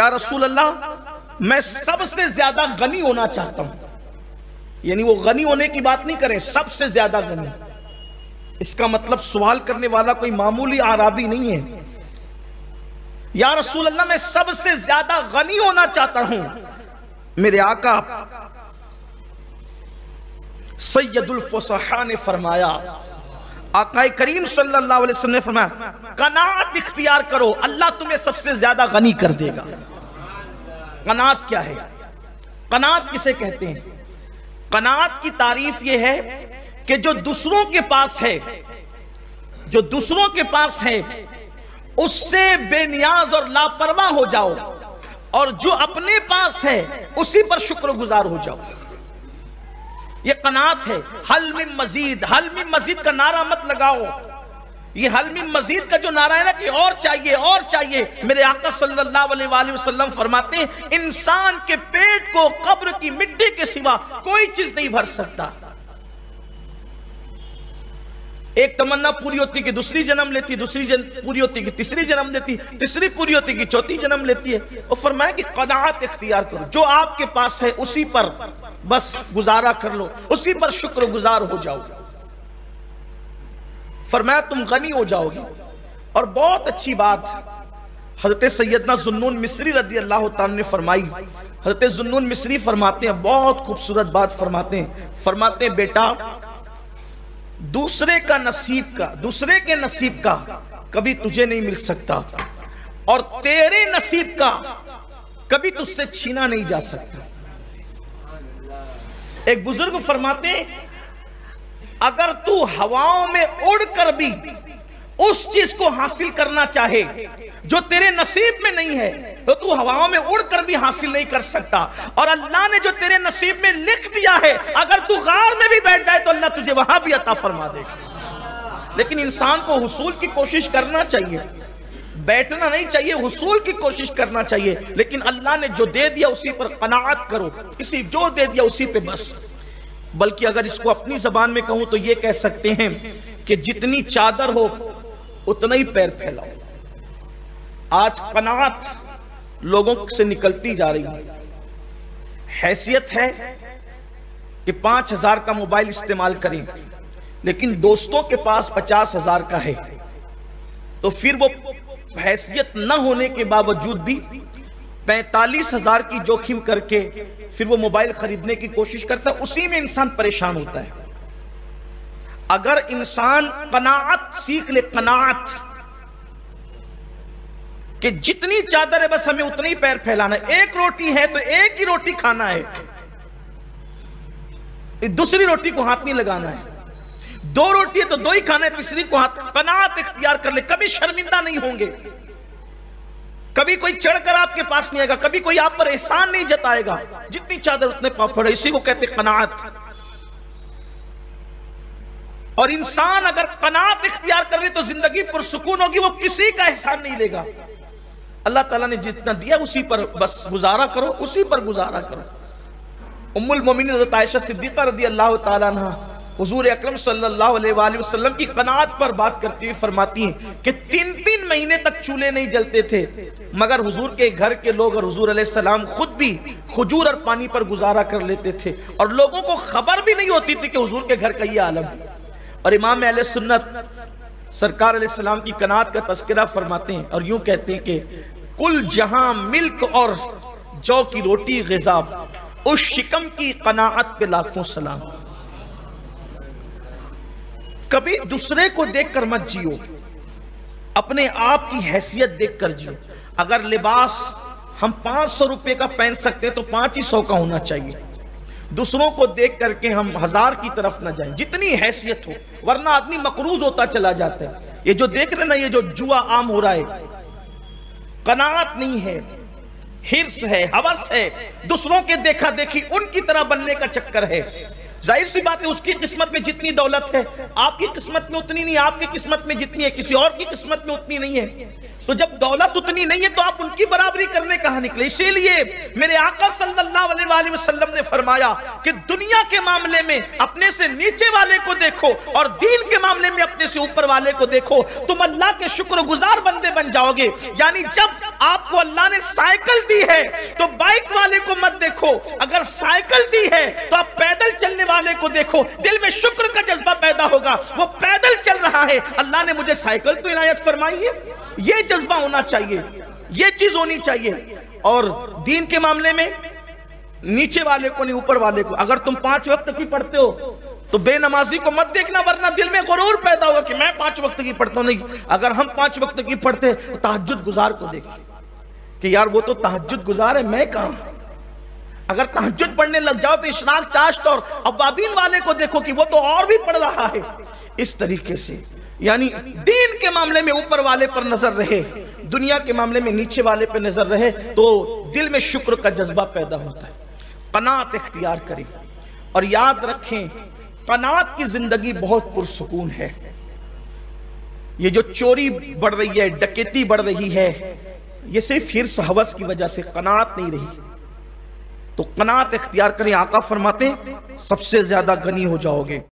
या रसूल अल्लाह, मैं सबसे ज्यादा गनी होना चाहता हूं। यानी वो गनी होने की बात नहीं करें, सबसे ज्यादा गनी। इसका मतलब सवाल करने वाला कोई मामूली आराबी नहीं है। या रसूल अल्लाह, मैं सबसे ज्यादा गनी होना चाहता हूं। मेरे आका सैयदुल फुसहा ने फरमाया, आका करीम सल्लल्लाहु अलैहि वसल्लम ने फरमाया, कनात इख्तियार करो, अल्लाह तुम्हें सबसे ज्यादा गनी कर देगा। कनात क्या है? कनात किसे कहते हैं? कनात की तारीफ यह है कि जो दूसरों के पास है, जो दूसरों के पास है उससे बेनियाज और लापरवाह हो जाओ, और जो अपने पास है उसी पर शुक्रगुजार हो जाओ। ये कनात है। हल मिन मजीद, हल मिन मजीद का नारा मत लगाओ। ये हल मिन मजीद का जो नारा है ना कि और चाहिए और चाहिए, मेरे आका सल्लल्लाहु अलैहि वसल्लम फरमाते हैं, इंसान के पेट को कब्र की मिट्टी के सिवा कोई चीज नहीं भर सकता। एक तमन्ना पूरी होती कि दूसरी जन्म लेती, दूसरी पूरी होती कि तीसरी जन्म लेती, तीसरी पूरी होती कि चौथी जन्म लेती है। और फरमाया कि कनात इख्तियार करो, जो आपके पास है उसी पर बस गुजारा कर लो, उसी पर शुक्रगुजार हो जाओ। फरमाया तुम गनी हो जाओगे। और बहुत अच्छी बात हजरत सैयदना ज़ुन्नून मिस्री रदी अल्लाह ताला ने फरमाई। हजरत ज़ुन्नून मिस्री फरमाते हैं, बहुत खूबसूरत बात फरमाते हैं, बेटा दूसरे का नसीब का, दूसरे के नसीब का कभी तुझे नहीं मिल सकता, और तेरे नसीब का कभी तुझसे छीना नहीं जा सकता। एक बुजुर्ग फरमाते हैं, अगर तू हवाओं में उड़कर भी उस चीज को हासिल करना चाहे जो तेरे नसीब में नहीं है, तो तू हवाओं में उड़कर भी हासिल नहीं कर सकता। और अल्लाह ने जो तेरे नसीब में लिख दिया है, अगर तू गार में भी बैठ जाए तो अल्लाह तुझे वहां भी अता फरमा देगा। लेकिन इंसान को हुसूल की कोशिश करना चाहिए, बैठना नहीं चाहिए, हुसूल की कोशिश करना चाहिए। लेकिन अल्लाह ने जो दे दिया उसी पर कनाअत करो, इसी जो दे दिया उसी पे बस। बल्कि अगर इसको अपनी जबान में कहूं तो ये कह सकते हैं कि जितनी चादर हो उतना ही पैर फैलाओ। आज कनाअत लोगों से निकलती जा रही है। हैसियत है कि 5,000 का मोबाइल इस्तेमाल करें, लेकिन दोस्तों के पास 50,000 का है, तो फिर वो हैसियत न होने के बावजूद भी 45,000 की जोखिम करके फिर वो मोबाइल खरीदने की कोशिश करता है। उसी में इंसान परेशान होता है। अगर इंसान कनाअत सीख ले, कनाअत कि जितनी चादर है बस हमें उतना ही पैर फैलाना है। एक रोटी है तो एक ही रोटी खाना है, दूसरी रोटी को हाथ नहीं लगाना है। 2 रोटी है तो 2 ही खाना है, तीसरी को हाथ। कनाअत इख्तियार कर ले, कभी शर्मिंदा नहीं होंगे, कभी कोई चढ़कर आपके पास नहीं आएगा, कभी कोई आप पर एहसान नहीं जताएगा। जितनी चादर उतने पापड़ है, इसी को कहते कनाअत। और इंसान अगर कनाअत इख्तियार कर ले तो जिंदगी पुरसुकून होगी, वो किसी का एहसान नहीं लेगा। अल्लाह ताला ने जितना दिया उसी पर बस गुजारा करो, उसी पर गुजारा करो। उम्मुल मोमिनीन हज़रत आयशा सिद्दीक़ा रज़ी अल्लाह ताला अन्हा हुजूर अकरम सल्लल्लाहु अलैहि वसल्लम की कनाअत पर बात करती हुई फरमाती हैं कि 3-3 महीने तक चूल्हे नहीं जलते थे, मगर हुजूर के घर के लोग और हुजूर अलैहिस्सलाम खुद भी खजूर और पानी पर गुजारा कर लेते थे, और लोगों को खबर भी नहीं होती थी कि हुजूर के घर का ये आलम है। और इमाम अहले सुन्नत सरकार अलैहिस्सलाम की कनाअत का तज़किरा फरमाते हैं और यूं कहते हैं कि कुल जहां मिल्क और जौ की रोटी ग़िज़ा, उस शिकम की कनाअत पे लाखों सलाम। कभी दूसरे को देखकर मत जियो, अपने आप की हैसियत देखकर जियो। अगर लिबास हम 500 रुपए का पहन सकते हैं तो 500 का होना चाहिए। दूसरों को देख करके हम 1000 की तरफ न जाएं, जितनी हैसियत हो, वरना आदमी मकरूज होता चला जाता है। ये जो देख रहे ना, ये जो जुआ आम हो रहा है, कनाअत नहीं है, हिर्स है, हवस है, दूसरों के देखा देखी उनकी तरह बनने का चक्कर है। जाहिर सी बात है, उसकी किस्मत में जितनी दौलत है आपकी किस्मत में उतनी नहीं, आपकी किस्मत में जितनी है किसी और की किस्मत में उतनी नहीं है। तो जब दौलत उतनी नहीं है तो आप उनकी बराबरी करने कहां निकले। इसीलिए मेरे आका सल्लल्लाहु अलैहि वसल्लम ने फरमाया कि दुनिया के मामले में अपने से नीचे वाले को देखो और दीन के मामले में अपने से ऊपर वाले को देखो, तुम अल्लाह के शुक्रगुजार बंदे बन जाओगे। यानी जब आपको अल्लाह ने साइकिल दी है तो बाइक वाले को मत देखो, अगर साइकिल दी है तो आप पैदल चलने वाले को देखो, दिल में शुक्र का जज्बा पैदा होगा। वो पैदल चल रहा है, अल्लाह ने मुझे साइकिल तो इनायत फरमाई है, ये जज्बा होना चाहिए, ये चीज होनी चाहिए। और दीन के मामले में नीचे वाले को नहीं ऊपर वाले को। अगर तुम 5 वक्त की पढ़ते हो तो बेनमाजी को मत देखना, वरना दिल में गुरूर पैदा होगा कि मैं 5 वक्त की पढ़ता हूं। नहीं, अगर हम 5 वक्त की पढ़ते तो तहज्जुद गुजार को देखें कि यार वो तो तहज्जुद गुजार है, मैं कहां। अगर तहज्जुद पढ़ने लग जाओ तो इशराक चाश्त और अवाबीन वाले को देखो कि वो तो और भी पढ़ रहा है। इस तरीके से यानी दीन के मामले में ऊपर वाले पर नजर रहे, दुनिया के मामले में नीचे वाले पर नजर रहे, तो दिल में शुक्र का जज्बा पैदा होता है। कनात इख्तियार करें और याद रखें, कनात की जिंदगी बहुत पुरसुकून है। ये जो चोरी बढ़ रही है, डकैती बढ़ रही है, ये सिर्फ हिर्स हवस की वजह से, कनात नहीं रही। तो कनात इख्तियार करें। आका फरमाते हैं सबसे ज्यादा गनी हो जाओगे।